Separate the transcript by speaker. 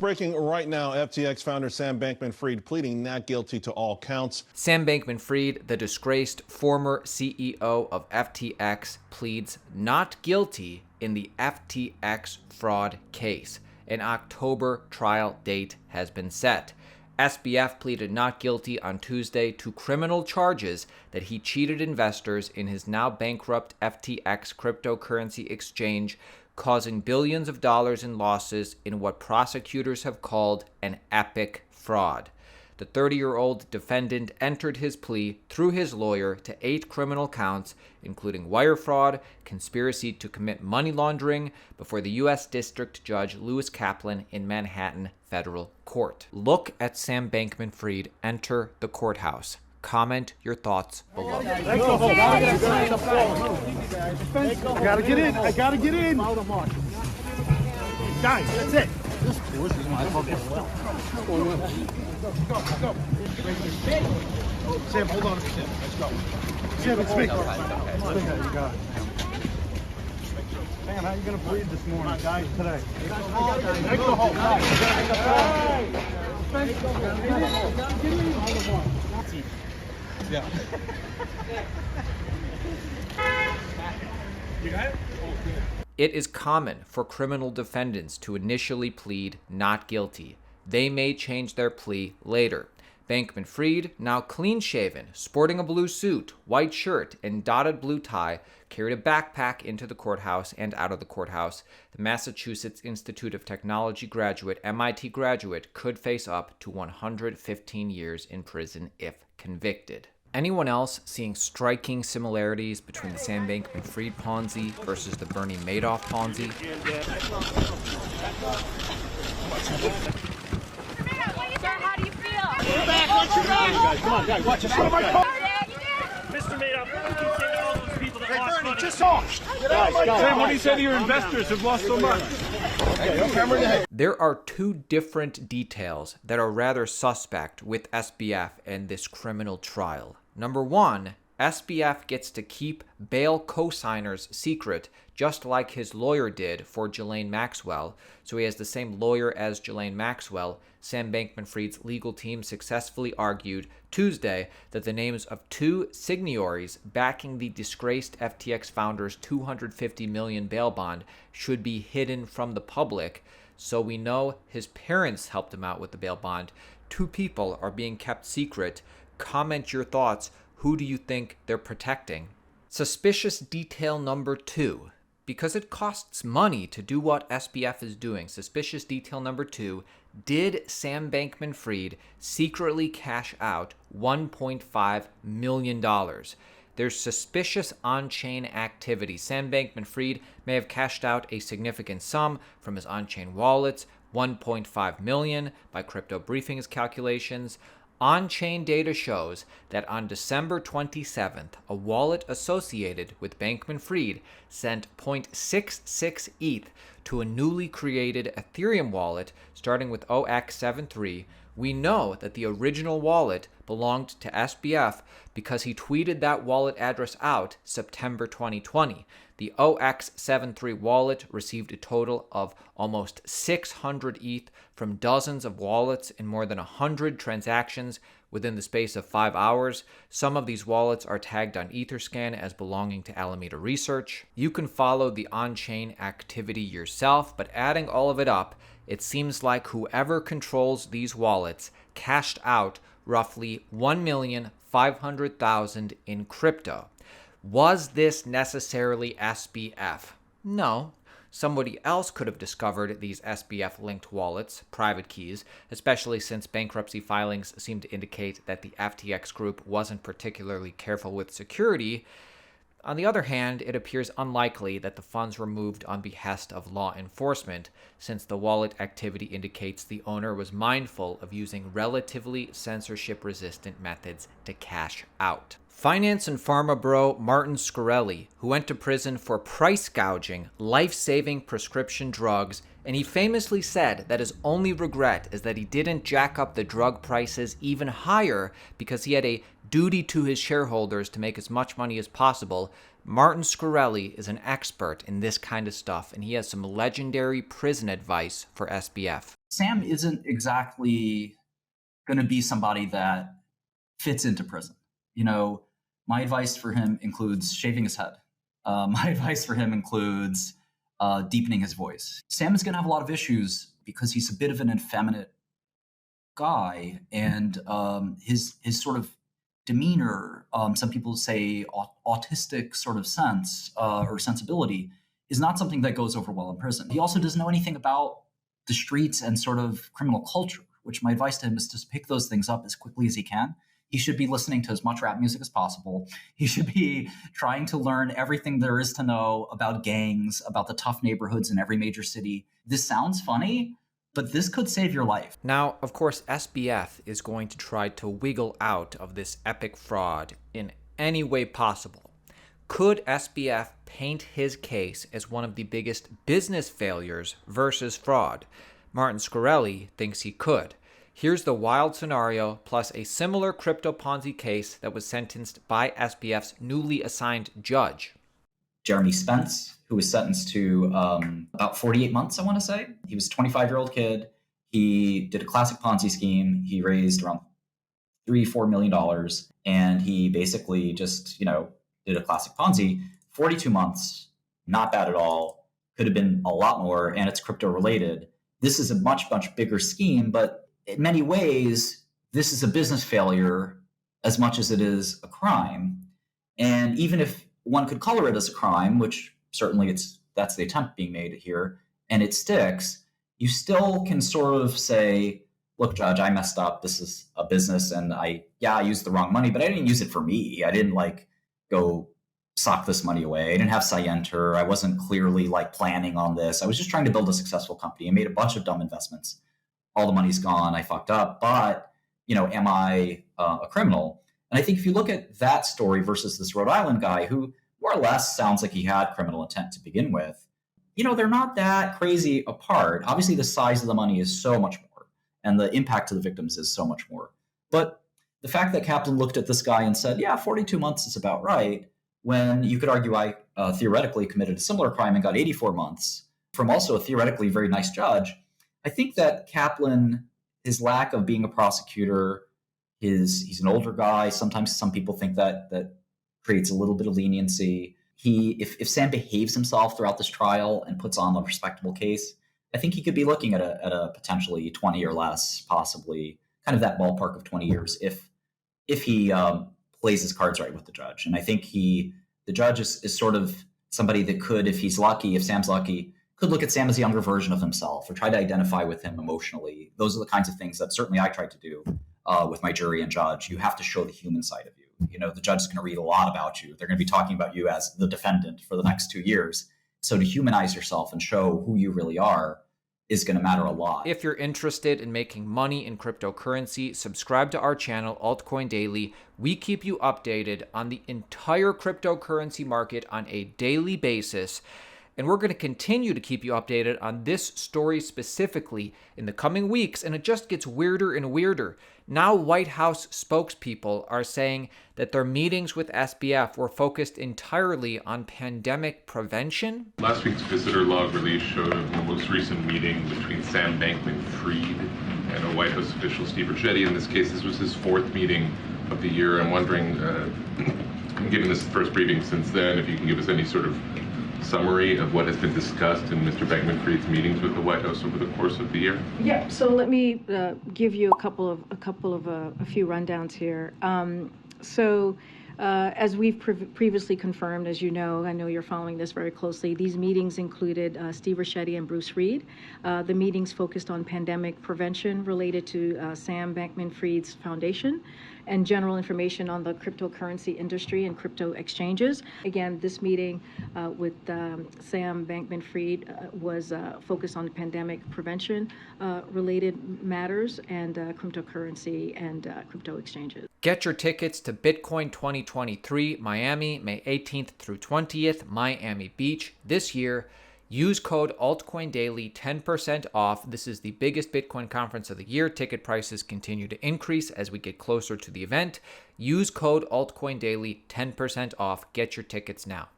Speaker 1: Breaking right now, FTX founder Sam Bankman-Fried pleading not guilty to all counts.
Speaker 2: Sam Bankman-Fried, the disgraced former CEO of FTX, pleads not guilty in the FTX fraud case. An October trial date has been set. SBF pleaded not guilty on Tuesday to criminal charges that he cheated investors in his now bankrupt FTX cryptocurrency exchange, causing billions of dollars in losses in what prosecutors have called an epic fraud. The 30-year-old defendant entered his plea through his lawyer to 8 criminal counts, including wire fraud, conspiracy to commit money laundering, before the U.S. District Judge Lewis Kaplan in Manhattan Federal Court. Look at Sam Bankman-Fried enter the courthouse. Comment your thoughts below.
Speaker 3: I gotta get in. I gotta get in. Guys, that's it. Sam, hold on a second. Let's go. Sam, it's me. Man, how are you going to bleed this morning, guys, today? Make the hole. Yeah. You got it?
Speaker 2: It is common for criminal defendants to initially plead not guilty. They may change their plea later. Bankman-Fried, now clean-shaven, sporting a blue suit, white shirt, and dotted blue tie, carried a backpack into the courthouse and out of the courthouse. The Massachusetts Institute of Technology graduate, MIT graduate, could face up to 115 years in prison if convicted. Anyone else seeing striking similarities between the Sam Bankman-Fried Ponzi versus the Bernie Madoff Ponzi?
Speaker 4: Sir, how do you feel?
Speaker 3: Come on, guys, watch this.
Speaker 4: Mr.
Speaker 5: Madoff, what would you say to all those people that lost money?
Speaker 3: Just off. Sam, what do you say to your investors who've lost so much?
Speaker 2: There are two different details that are rather suspect with SBF and this criminal trial. Number one, SBF gets to keep bail co-signers secret, just like his lawyer did for Ghislaine Maxwell. So he has the same lawyer as Ghislaine Maxwell. Sam Bankman-Fried's legal team successfully argued Tuesday that the names of 2 signatories backing the disgraced FTX founder's $250 million bail bond should be hidden from the public. So we know his parents helped him out with the bail bond. 2 people are being kept secret. Comment your thoughts. Who do you think they're protecting? Suspicious detail number 2. Because it costs money to do what SBF is doing. Suspicious detail number 2. Did Sam Bankman-Fried secretly cash out $1.5 million? There's suspicious on-chain activity. Sam Bankman-Fried may have cashed out a significant sum from his on-chain wallets, $1.5 million by Crypto Briefing's calculations. On-chain data shows that on December 27th, a wallet associated with Bankman-Fried sent 0.66 ETH to a newly created Ethereum wallet starting with 0x73. We know that the original wallet belonged to SBF because he tweeted that wallet address out September 2020. The 0x73 wallet received a total of almost 600 ETH from dozens of wallets in more than 100 transactions within the space of 5 hours. Some of these wallets are tagged on Etherscan as belonging to Alameda Research. You can follow the on-chain activity yourself, but adding all of it up, it seems like whoever controls these wallets cashed out roughly 1,500,000 in crypto. Was this necessarily SBF? No. Somebody else could have discovered these SBF-linked wallets, private keys, especially since bankruptcy filings seem to indicate that the FTX group wasn't particularly careful with security. On the other hand, it appears unlikely that the funds were moved on behest of law enforcement, since the wallet activity indicates the owner was mindful of using relatively censorship-resistant methods to cash out. Finance and pharma bro Martin Shkreli, who went to prison for price gouging life-saving prescription drugs, and he famously said that his only regret is that he didn't jack up the drug prices even higher because he had a duty to his shareholders to make as much money as possible. Martin Shkreli is an expert in this kind of stuff, and he has some legendary prison advice for SBF.
Speaker 6: Sam isn't exactly going to be somebody that fits into prison. My advice for him includes shaving his head. My advice for him includes deepening his voice. Sam is going to have a lot of issues because he's a bit of an effeminate guy, and his sort of demeanor, some people say autistic sort of sense or sensibility, is not something that goes over well in prison. He also doesn't know anything about the streets and sort of criminal culture, which my advice to him is to pick those things up as quickly as he can. He should be listening to as much rap music as possible. He should be trying to learn everything there is to know about gangs, about the tough neighborhoods in every major city. This sounds funny, but this could save your life.
Speaker 2: Now, of course, SBF is going to try to wiggle out of this epic fraud in any way possible. Could SBF paint his case as one of the biggest business failures versus fraud? Martin Shkreli thinks he could. Here's the wild scenario, plus a similar crypto Ponzi case that was sentenced by SBF's newly assigned judge.
Speaker 6: Jeremy Spence, who was sentenced to about 48 months, I want to say. He was a 25-year-old kid. He did a classic Ponzi scheme. He raised around $3-4 million, and he basically just, did a classic Ponzi. 42 months, not bad at all. Could have been a lot more, and it's crypto related. This is a much, much bigger scheme, but in many ways, this is a business failure as much as it is a crime. And even if one could color it as a crime, which certainly that's the attempt being made here, and it sticks, you still can sort of say, look, Judge, I messed up. This is a business, and I used the wrong money, but I didn't use it for me. I didn't go sock this money away. I didn't have scienter. I wasn't clearly planning on this. I was just trying to build a successful company. I made a bunch of dumb investments. All the money's gone. I fucked up. But, am I a criminal? And I think if you look at that story versus this Rhode Island guy who more or less sounds like he had criminal intent to begin with, they're not that crazy apart. Obviously, the size of the money is so much more, and the impact to the victims is so much more. But the fact that Kaplan looked at this guy and said, 42 months is about right, when you could argue I theoretically committed a similar crime and got 84 months from also a theoretically very nice judge, I think that Kaplan, his lack of being a prosecutor, he's an older guy. Sometimes some people think that creates a little bit of leniency. If Sam behaves himself throughout this trial and puts on a respectable case, I think he could be looking at a potentially 20 or less, possibly kind of that ballpark of 20 years if he plays his cards right with the judge. And I think the judge is sort of somebody that could, if Sam's lucky, could look at Sam as a younger version of himself or try to identify with him emotionally. Those are the kinds of things that certainly I tried to do with my jury and judge. You have to show the human side of you. The judge is going to read a lot about you. They're going to be talking about you as the defendant for the next 2 years. So to humanize yourself and show who you really are is going to matter a lot.
Speaker 2: If you're interested in making money in cryptocurrency, subscribe to our channel, Altcoin Daily. We keep you updated on the entire cryptocurrency market on a daily basis. And we're going to continue to keep you updated on this story specifically in the coming weeks, and it just gets weirder and weirder. Now White House spokespeople are saying that their meetings with SBF were focused entirely on pandemic prevention.
Speaker 7: Last week's visitor log release showed a most recent meeting between Sam Bankman-Fried and a White House official, Steve Ricchetti. In this case, this was his 4th meeting of the year. I'm wondering, given this first briefing since then, if you can give us any sort of summary of what has been discussed in Mr. Bankman-Fried's meetings with the White House over the course of the year?
Speaker 8: Yeah, so let me give you a few rundowns here. As we've previously confirmed, as you know, I know you're following this very closely, these meetings included Steve Ricchetti and Bruce Reed. The meetings focused on pandemic prevention related to Sam Bankman-Fried's foundation and general information on the cryptocurrency industry and crypto exchanges. Again, this meeting with Sam Bankman-Fried was focused on pandemic prevention related matters and cryptocurrency and crypto exchanges.
Speaker 2: Get your tickets to Bitcoin 2023 Miami, May 18th through 20th, Miami Beach this year. Use code Altcoin Daily, 10% off. This is the biggest Bitcoin conference of the year. Ticket prices continue to increase as we get closer to the event. Use code Altcoin Daily, 10% off. Get your tickets now.